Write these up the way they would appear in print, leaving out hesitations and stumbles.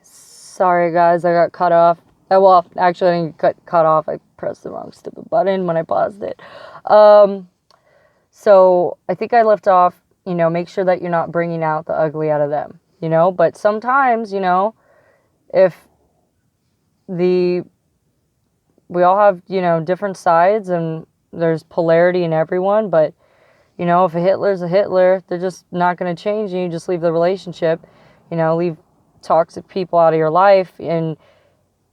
Sorry guys, I got cut off. Well, actually I didn't get cut off. I pressed the wrong stupid button when I paused it. So I think I left off, make sure that you're not bringing out the ugly out of them, but sometimes, if we all have, different sides and there's polarity in everyone, but if a Hitler's a Hitler, they're just not going to change and you just leave the relationship, leave toxic people out of your life. And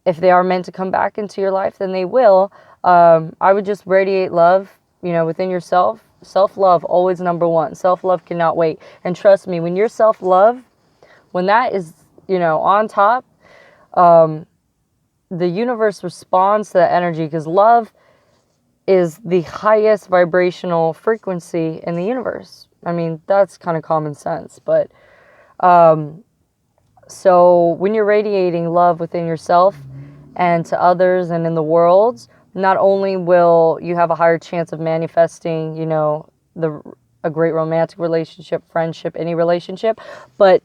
if they are meant to come back into your life, then they will. I would just radiate love, within yourself. Self-love, always number one. Self-love cannot wait. And trust me, when your self-love, when that is, on top, the universe responds to that energy because love is the highest vibrational frequency in the universe. I mean, that's kind of common sense, but so when you're radiating love within yourself and to others and in the world, not only will you have a higher chance of manifesting, a great romantic relationship, friendship, any relationship, but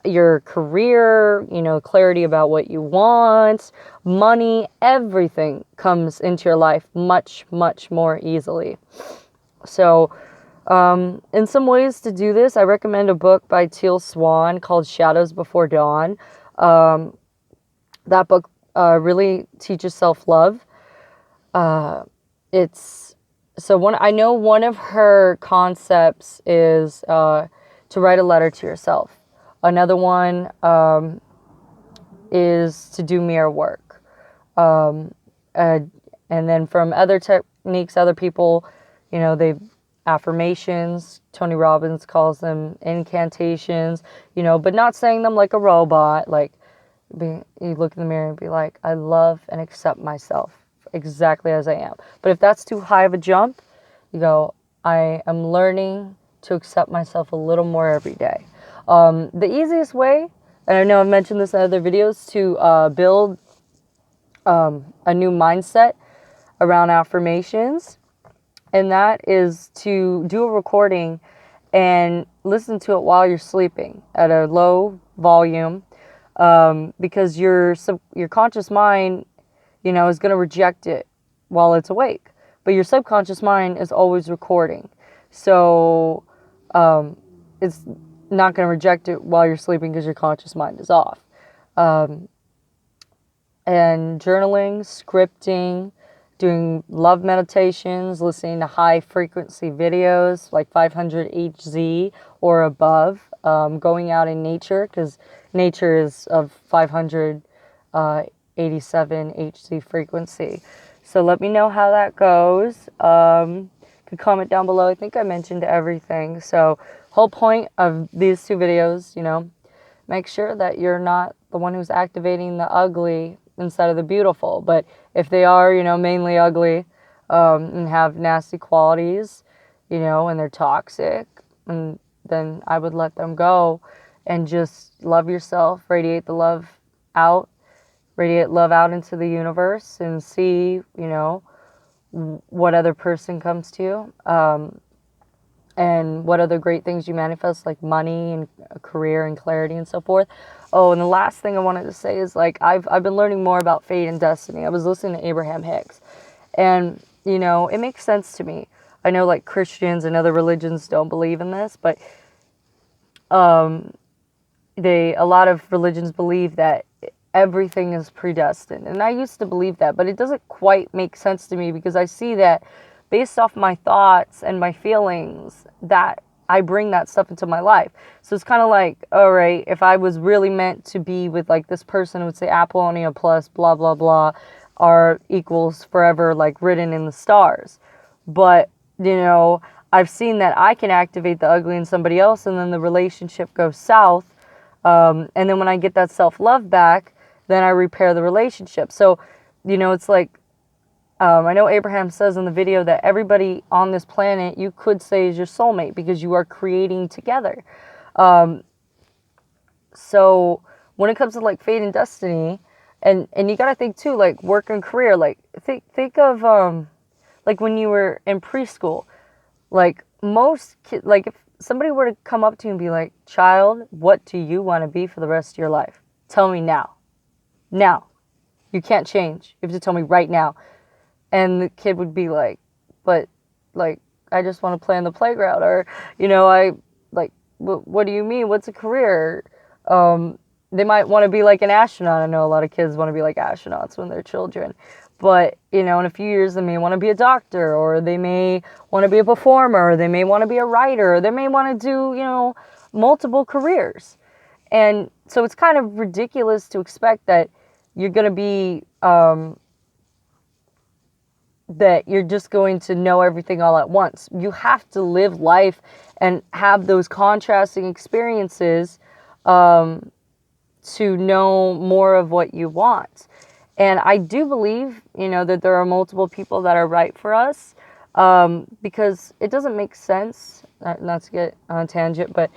your career, clarity about what you want, money, everything comes into your life much, much more easily. So, in some ways to do this, I recommend a book by Teal Swan called Shadows Before Dawn. That book really teaches self-love. I know one of her concepts is to write a letter to yourself. Another one is to do mirror work. And then from other techniques, other people, they affirmations. Tony Robbins calls them incantations, but not saying them like a robot. Like you look in the mirror and be like, I love and accept myself exactly as I am. But if that's too high of a jump, you go, I am learning to accept myself a little more every day. The easiest way, and I know I've mentioned this in other videos, to build a new mindset around affirmations, and that is to do a recording and listen to it while you're sleeping at a low volume, because your conscious mind, is going to reject it while it's awake, but your subconscious mind is always recording. So it's not going to reject it while you're sleeping because your conscious mind is off. And journaling, scripting, doing love meditations, listening to high frequency videos like 500 Hz or above, going out in nature because nature is of 587 Hz frequency. So let me know how that goes. You can comment down below. I think I mentioned everything. So whole point of these two videos, make sure that you're not the one who's activating the ugly instead of the beautiful. But if they are, mainly ugly, and have nasty qualities, and they're toxic, and then I would let them go and just love yourself, radiate love out into the universe and see, what other person comes to you, and what other great things you manifest, like money and a career and clarity and so forth. Oh, and the last thing I wanted to say is, like, I've been learning more about fate and destiny. I was listening to Abraham Hicks, and, it makes sense to me. I know, like, Christians and other religions don't believe in this, but a lot of religions believe that everything is predestined. And I used to believe that, but it doesn't quite make sense to me because I see that based off my thoughts and my feelings that I bring that stuff into my life. So it's kind of like, all right, if I was really meant to be with like this person who would say Apollonia plus blah, blah, blah are equals forever, like written in the stars. But, I've seen that I can activate the ugly in somebody else and then the relationship goes south. And then when I get that self-love back, then I repair the relationship. So, it's like, I know Abraham says in the video that everybody on this planet you could say is your soulmate because you are creating together. So when it comes to like fate and destiny, and you got to think too, like work and career, like think of like when you were in preschool, like most kids, like if somebody were to come up to you and be like, child, what do you want to be for the rest of your life? Tell me now. Now. You can't change. You have to tell me right now. And the kid would be like, but, like, I just want to play on the playground. Or, you know, what do you mean? What's a career? They might want to be like an astronaut. I know a lot of kids want to be like astronauts when they're children. But, you know, in a few years, they may want to be a doctor, or they may want to be a performer, or they may want to be a writer, or they may want to do, you know, multiple careers. And so it's kind of ridiculous to expect that you're going to be, that you're just going to know everything all at once. You have to live life and have those contrasting experiences to know more of what you want. And I do believe, you know, that there are multiple people that are right for us, because it doesn't make sense, not to get on a tangent, but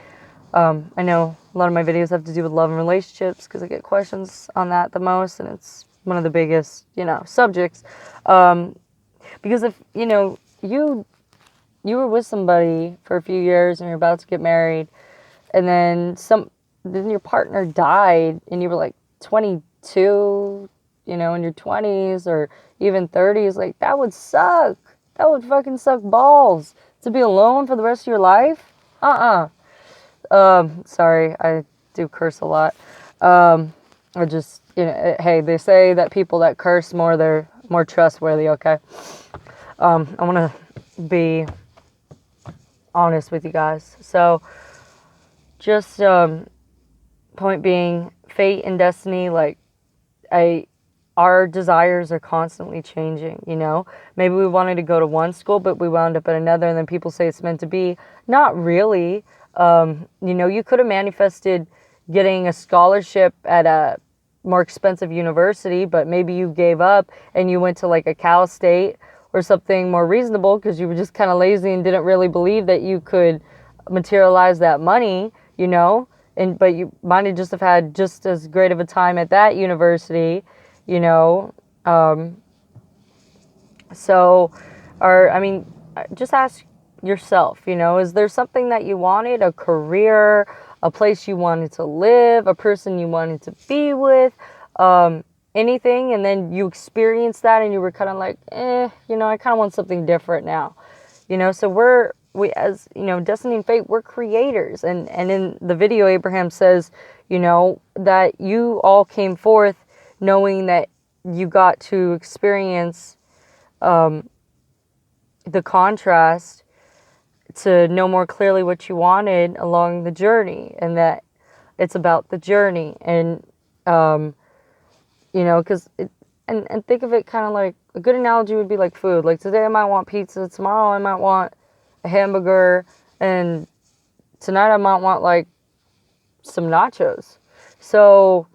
I know a lot of my videos have to do with love and relationships because I get questions on that the most, and it's one of the biggest, you know, subjects. Because if, you know, you were with somebody for a few years and you're about to get married, and then your partner died and you were like 22, you know, in your 20s or even 30s, like, that would suck. That would fucking suck balls. To be alone for the rest of your life? Sorry, I do curse a lot. Or just, you know, hey, they say that people that curse more, they're more trustworthy, okay? I want to be honest with you guys. So, just, point being, fate and destiny, like, our desires are constantly changing, you know? Maybe we wanted to go to one school, but we wound up at another, and then people say it's meant to be. Not really. You know, you could have manifested getting a scholarship at a more expensive university, but maybe you gave up and you went to like a Cal State or something more reasonable because you were just kind of lazy and didn't really believe that you could materialize that money, you know? But you might have just have had just as great of a time at that university, you know? Just ask yourself, you know, is there something that you wanted, a career, a place you wanted to live, a person you wanted to be with, anything, and then you experienced that and you were kind of like, you know, I kind of want something different now, you know? So we, as, you know, destiny and fate, we're creators. And in the video, Abraham says, you know, that you all came forth knowing that you got to experience the contrast to know more clearly what you wanted along the journey, and that it's about the journey. And, you know, because and think of it kind of like, a good analogy would be like food. Like, today I might want pizza, tomorrow I might want a hamburger, and tonight I might want like some nachos. So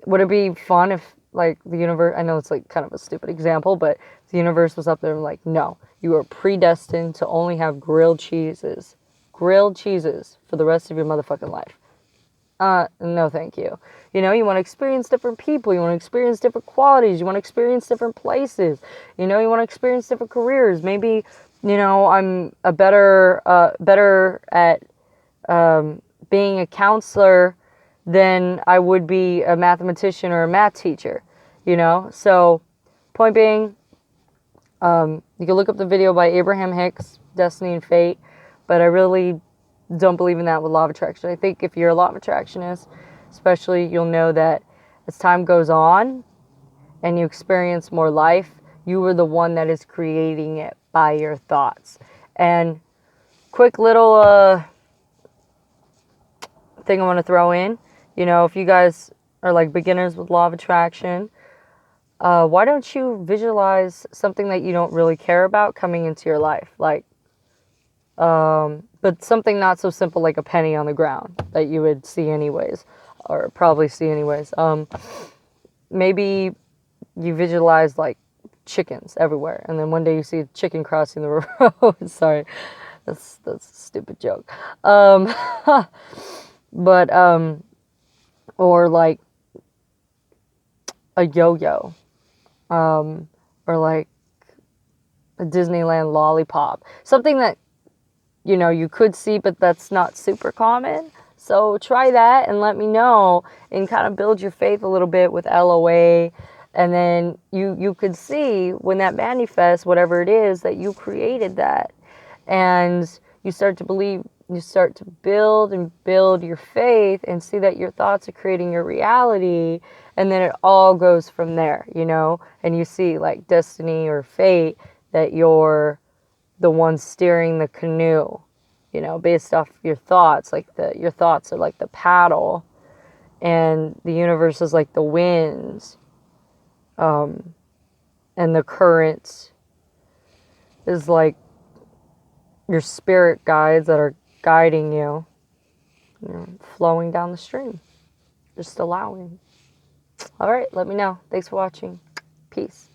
would it be fun if, like, the universe, I know it's like kind of a stupid example, but the universe was up there and like, no, you are predestined to only have grilled cheeses for the rest of your motherfucking life. No, thank you. You know, you want to experience different people. You want to experience different qualities. You want to experience different places. You know, you want to experience different careers. Maybe, you know, I'm a better at being a counselor than I would be a mathematician or a math teacher, you know? So, point being, you can look up the video by Abraham Hicks, Destiny and Fate, but I really don't believe in that with law of attraction. I think if you're a law of attractionist, especially, you'll know that as time goes on and you experience more life, you are the one that is creating it by your thoughts. And quick little thing I want to throw in, you know, if you guys are like beginners with law of attraction, why don't you visualize something that you don't really care about coming into your life? Like, but something not so simple like a penny on the ground that you would see anyways, or probably see anyways. Maybe you visualize like chickens everywhere, and then one day you see a chicken crossing the road. Sorry, that's a stupid joke. But or like a yo-yo, or like a Disneyland lollipop, something that, you know, you could see, but that's not super common. So try that and let me know and kind of build your faith a little bit with LOA. And then you could see when that manifests, whatever it is, that you created that. And you start to believe, you start to build and build your faith and see that your thoughts are creating your reality. And then it all goes from there, you know, and you see like destiny or fate, that you're the one steering the canoe, you know, based off your thoughts. Like your thoughts are like the paddle, and the universe is like the winds, and the current is like your spirit guides that are guiding you, you know, flowing down the stream, just allowing. All right, let me know. Thanks for watching. Peace.